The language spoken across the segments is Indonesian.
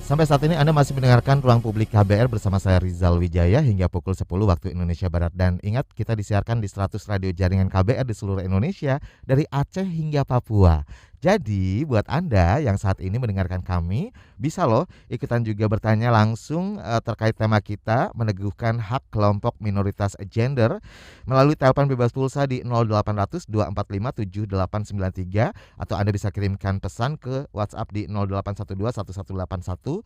Sampai saat ini Anda masih mendengarkan Ruang Publik KBR bersama saya Rizal Wijaya hingga pukul 10 waktu Indonesia Barat. Dan ingat, kita disiarkan di 100 radio jaringan KBR di seluruh Indonesia dari Aceh hingga Papua. Jadi buat Anda yang saat ini mendengarkan kami, bisa loh ikutan juga bertanya langsung terkait tema kita, meneguhkan hak kelompok minoritas gender melalui telepon bebas pulsa di 0800 245 7893 atau Anda bisa kirimkan pesan ke WhatsApp di 0812 1181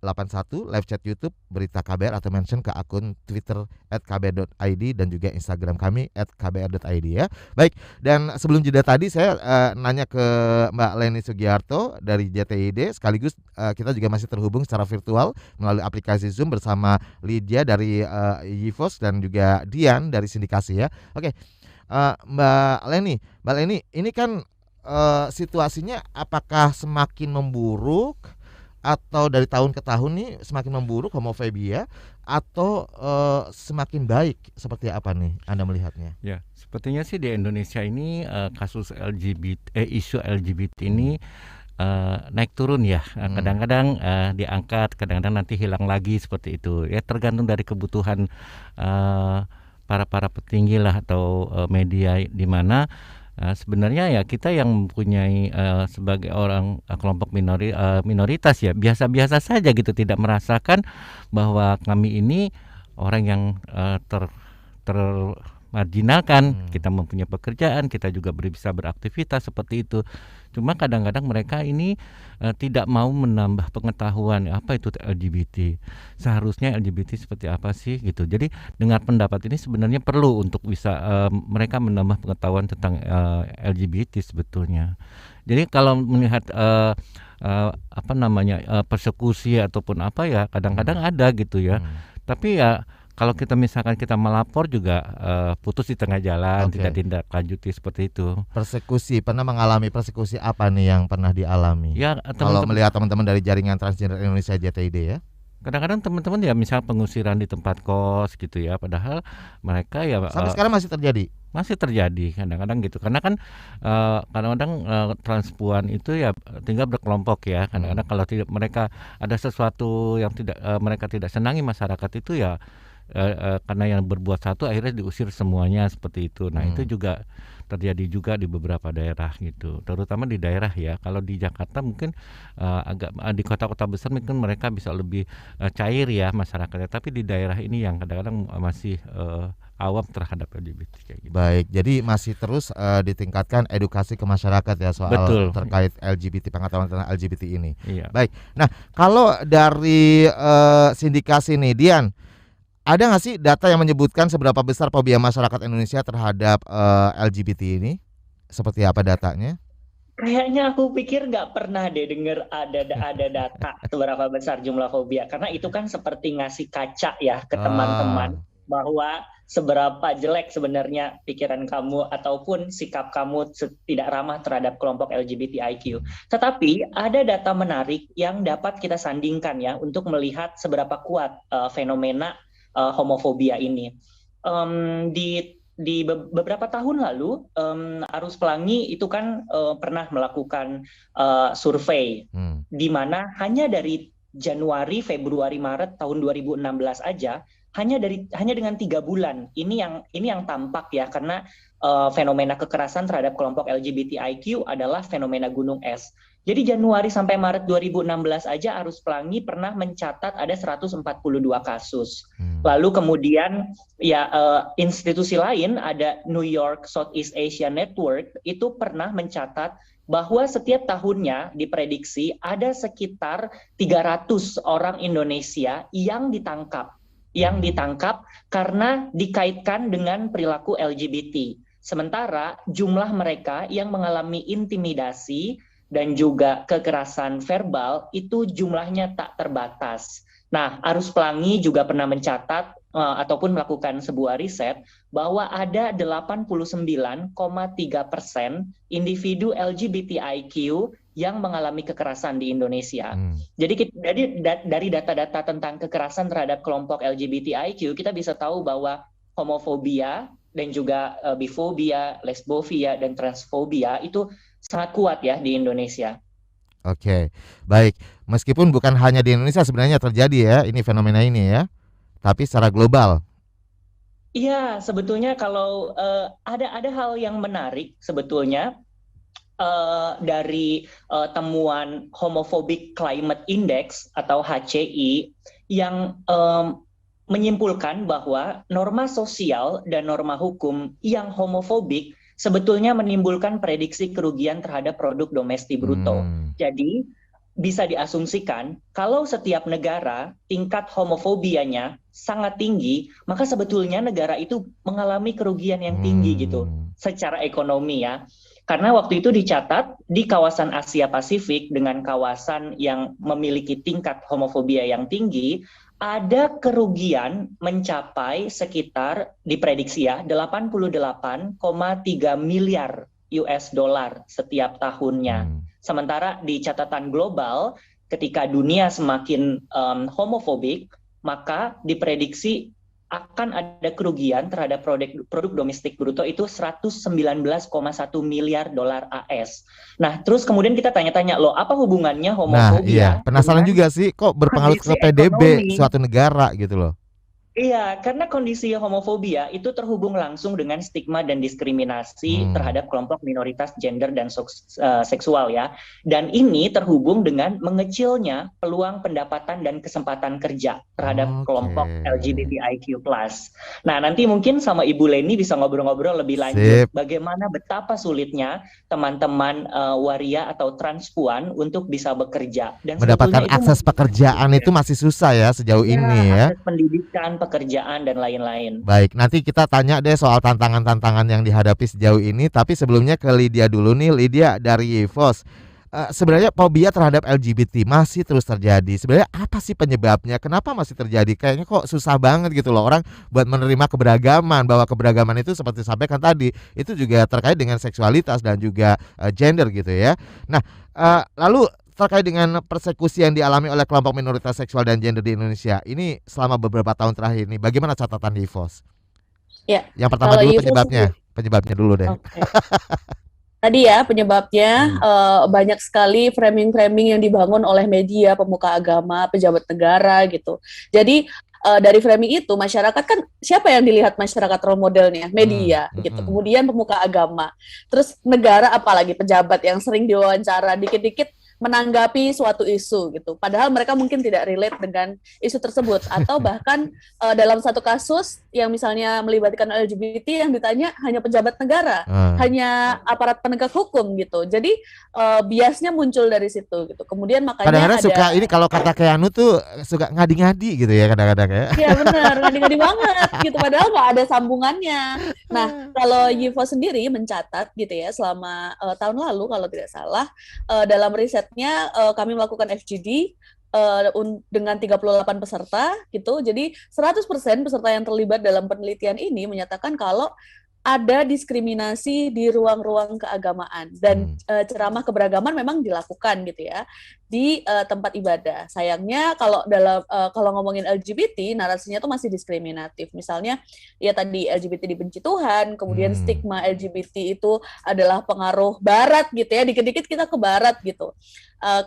81 live chat YouTube Berita KBR atau mention ke akun Twitter @kbr.id dan juga Instagram kami @kbr.id ya. Baik, dan sebelum jeda tadi saya nanya ke Mbak Leni Sugiarto dari JTID, sekaligus kita juga masih terhubung secara virtual melalui aplikasi Zoom bersama Lydia dari Yivos dan juga Dian dari sindikasi ya. Oke, Mbak Leni, ini kan situasinya apakah semakin memburuk atau dari tahun ke tahun nih semakin memburuk homofobia atau semakin baik, seperti apa nih Anda melihatnya? Ya, sepertinya sih di Indonesia ini kasus isu LGBT ini naik turun ya. Kadang-kadang diangkat, kadang-kadang nanti hilang lagi seperti itu. Ya tergantung dari kebutuhan para petinggi lah atau media di mana. Sebenarnya ya kita yang mempunyai sebagai orang kelompok minoritas ya biasa-biasa saja gitu, tidak merasakan bahwa kami ini orang yang termarginalkan. Kita mempunyai pekerjaan, kita juga bisa beraktivitas seperti itu. Cuma kadang-kadang mereka ini tidak mau menambah pengetahuan apa itu LGBT. Seharusnya LGBT seperti apa sih gitu. Jadi dengar pendapat ini sebenarnya perlu untuk bisa mereka menambah pengetahuan tentang LGBT sebetulnya. Jadi kalau melihat persekusi ataupun apa ya kadang-kadang ada gitu ya. Tapi ya kalau kita misalkan kita melapor juga putus di tengah jalan, tidak tindak lanjuti seperti itu. Persekusi, pernah mengalami persekusi apa nih yang pernah dialami? Ya, kalau melihat teman-teman dari jaringan Transgender Indonesia JTID ya. Kadang-kadang teman-teman ya misal pengusiran di tempat kos gitu ya, padahal mereka ya sampai sekarang masih terjadi. Masih terjadi kadang-kadang gitu, karena kan kadang-kadang transpuan itu ya tinggal berkelompok ya. Kadang-kadang kalau tidak mereka ada sesuatu yang tidak mereka tidak senangi masyarakat itu ya karena yang berbuat satu akhirnya diusir semuanya seperti itu. Nah itu juga terjadi juga di beberapa daerah gitu, terutama di daerah ya. Kalau di Jakarta mungkin agak di kota-kota besar mungkin mereka bisa lebih cair ya masyarakatnya, tapi di daerah ini yang kadang-kadang masih awam terhadap LGBT kayak gitu. Baik, jadi masih terus ditingkatkan edukasi ke masyarakat ya soal terkait LGBT, pengetahuan tentang LGBT ini. Iya. Baik, nah kalau dari sindikasi nih Dian, ada nggak sih data yang menyebutkan seberapa besar fobia masyarakat Indonesia terhadap LGBT ini? Seperti apa datanya? Kayaknya aku pikir nggak pernah deh dengar ada data seberapa besar jumlah fobia, karena itu kan seperti ngasih kaca ya ke teman-teman bahwa seberapa jelek sebenarnya pikiran kamu ataupun sikap kamu tidak ramah terhadap kelompok LGBTIQ. Tetapi ada data menarik yang dapat kita sandingkan ya untuk melihat seberapa kuat fenomena homofobia ini. Di beberapa tahun lalu, Arus Pelangi itu kan pernah melakukan survei di mana hanya dari Januari, Februari, Maret tahun 2016 aja hanya dengan 3 bulan ini yang tampak ya, karena fenomena kekerasan terhadap kelompok LGBTIQ adalah fenomena gunung es. Jadi Januari sampai Maret 2016 aja Arus Pelangi pernah mencatat ada 142 kasus. Lalu kemudian ya institusi lain, ada New York Southeast Asia Network, itu pernah mencatat bahwa setiap tahunnya diprediksi ada sekitar 300 orang Indonesia yang ditangkap karena dikaitkan dengan perilaku LGBT. Sementara jumlah mereka yang mengalami intimidasi dan juga kekerasan verbal itu jumlahnya tak terbatas. Nah, Arus Pelangi juga pernah mencatat ataupun melakukan sebuah riset bahwa ada 89,3% individu LGBTIQ yang mengalami kekerasan di Indonesia. Jadi dari data-data tentang kekerasan terhadap kelompok LGBTIQ, kita bisa tahu bahwa homofobia dan juga bifobia, lesbofobia, dan transfobia itu sangat kuat ya di Indonesia. Oke, baik. Meskipun bukan hanya di Indonesia sebenarnya terjadi ya, ini fenomena ini ya, tapi secara global. Iya, sebetulnya kalau ada hal yang menarik sebetulnya dari temuan Homophobic Climate Index atau HCI yang menyimpulkan bahwa norma sosial dan norma hukum yang homofobik sebetulnya menimbulkan prediksi kerugian terhadap produk domestik bruto. Jadi bisa diasumsikan kalau setiap negara tingkat homofobianya sangat tinggi, maka sebetulnya negara itu mengalami kerugian yang tinggi gitu secara ekonomi ya. Karena waktu itu dicatat di kawasan Asia Pasifik dengan kawasan yang memiliki tingkat homofobia yang tinggi, ada kerugian mencapai sekitar diprediksi ya 88,3 miliar US dollar setiap tahunnya. Sementara di catatan global, ketika dunia semakin homofobik, maka diprediksi akan ada kerugian terhadap produk domestik bruto itu 119,1 miliar dolar AS. Nah, terus kemudian kita tanya-tanya, loh apa hubungannya homofobia? Nah, iya, penasaran juga sih kok berpengaruh ke PDB ekonomi suatu negara gitu loh. Iya, karena kondisi homofobia itu terhubung langsung dengan stigma dan diskriminasi terhadap kelompok minoritas gender dan seksual ya. Dan ini terhubung dengan mengecilnya peluang pendapatan dan kesempatan kerja terhadap kelompok LGBTIQ+. Nah, nanti mungkin sama Ibu Leni bisa ngobrol-ngobrol lebih lanjut bagaimana betapa sulitnya teman-teman waria atau transpuan untuk bisa bekerja. Dan mendapatkan akses pekerjaan itu masih susah ya sejauh ini ya. Akses pendidikan, pekerjaan dan lain-lain. Baik, nanti kita tanya deh soal tantangan-tantangan yang dihadapi sejauh ini. Tapi sebelumnya ke Lydia dulu nih, Lydia dari Yivos. Sebenarnya fobia terhadap LGBT masih terus terjadi. Sebenarnya apa sih penyebabnya? Kenapa masih terjadi? Kayaknya kok susah banget gitu loh orang buat menerima keberagaman. Bahwa keberagaman itu seperti disampaikan tadi, itu juga terkait dengan seksualitas dan juga gender gitu ya. Nah, lalu terkait dengan persekusi yang dialami oleh kelompok minoritas seksual dan gender di Indonesia ini selama beberapa tahun terakhir ini, bagaimana catatan Yivos? Ya. Yang pertama dulu penyebabnya dulu deh. Okay. Tadi ya penyebabnya banyak sekali framing-framing yang dibangun oleh media, pemuka agama, pejabat negara gitu. Jadi dari framing itu masyarakat kan siapa yang dilihat masyarakat role modelnya? Media gitu. Kemudian pemuka agama. Terus negara apalagi pejabat yang sering diwawancara dikit-dikit menanggapi suatu isu gitu. Padahal mereka mungkin tidak relate dengan isu tersebut atau bahkan dalam satu kasus yang misalnya melibatkan LGBT yang ditanya hanya pejabat negara, hanya aparat penegak hukum gitu. Jadi biasnya muncul dari situ gitu. Kemudian makanya kadang-kadang suka ini kalau kata Keanu tuh suka ngadi-ngadi gitu ya kadang-kadang ya. Iya benar, ngadi-ngadi banget gitu padahal nggak ada sambungannya. Nah, kalau Yivos sendiri mencatat gitu ya selama tahun lalu kalau tidak salah dalam risetnya kami melakukan FGD dengan 38 peserta gitu. Jadi 100% peserta yang terlibat dalam penelitian ini menyatakan kalau ada diskriminasi di ruang-ruang keagamaan dan ceramah keberagaman memang dilakukan gitu ya di tempat ibadah. Sayangnya kalau ngomongin LGBT narasinya tuh masih diskriminatif. Misalnya ya tadi LGBT dibenci Tuhan, kemudian stigma LGBT itu adalah pengaruh barat gitu ya. Dikit-dikit kita ke barat gitu.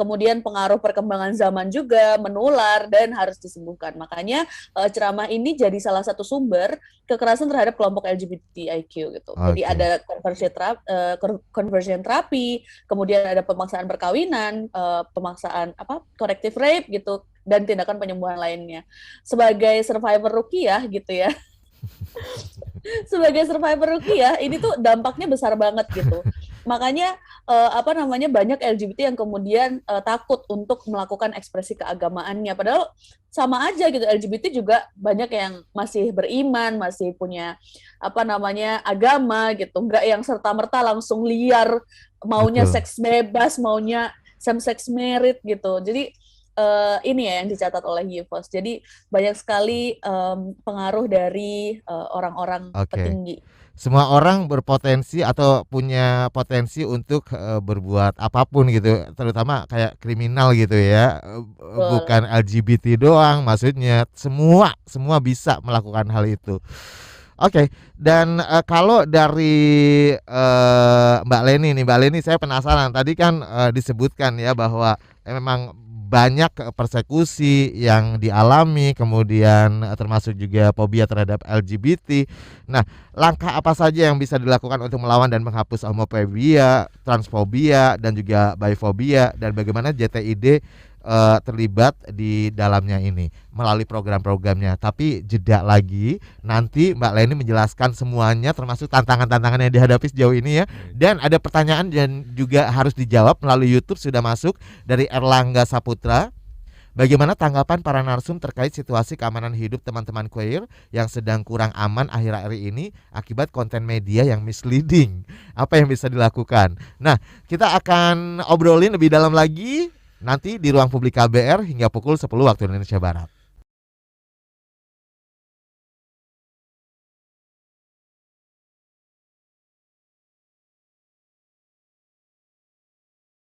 Kemudian pengaruh perkembangan zaman juga menular dan harus disembuhkan. Makanya ceramah ini jadi salah satu sumber kekerasan terhadap kelompok LGBTIQ gitu. Jadi ada conversion terapi, kemudian ada pemaksaan perkawinan, pemaksaan corrective rape gitu dan tindakan penyembuhan lainnya. Sebagai survivor ruqyah gitu ya. Sebagai survivor ruqyah ini tuh dampaknya besar banget gitu. Makanya banyak LGBT yang kemudian takut untuk melakukan ekspresi keagamaannya. Padahal sama aja gitu, LGBT juga banyak yang masih beriman, masih punya agama gitu. Enggak yang serta-merta langsung liar, maunya seks bebas, maunya same-sex marriage gitu. Jadi ini ya yang dicatat oleh Yivos. Jadi banyak sekali pengaruh dari orang-orang petinggi. Semua orang berpotensi atau punya potensi untuk berbuat apapun gitu, terutama kayak kriminal gitu ya. Bukan LGBT doang, maksudnya semua bisa melakukan hal itu. Oke, dan kalau dari Mbak Leni saya penasaran. Tadi kan disebutkan ya bahwa memang banyak persekusi yang dialami, kemudian termasuk juga fobia terhadap LGBT. Nah, langkah apa saja yang bisa dilakukan untuk melawan dan menghapus homofobia, transfobia, dan juga bifobia, dan bagaimana JTID terlibat di dalamnya ini melalui program-programnya. Tapi jeda lagi, nanti Mbak Leni menjelaskan semuanya termasuk tantangan-tantangan yang dihadapi sejauh ini ya. Dan ada pertanyaan dan juga harus dijawab melalui YouTube sudah masuk dari Erlangga Saputra. Bagaimana tanggapan para narsum terkait situasi keamanan hidup teman-teman queer yang sedang kurang aman akhir-akhir ini akibat konten media yang misleading? Apa yang bisa dilakukan? Nah, kita akan obrolin lebih dalam lagi nanti di ruang publik KBR hingga pukul 10 waktu Indonesia Barat.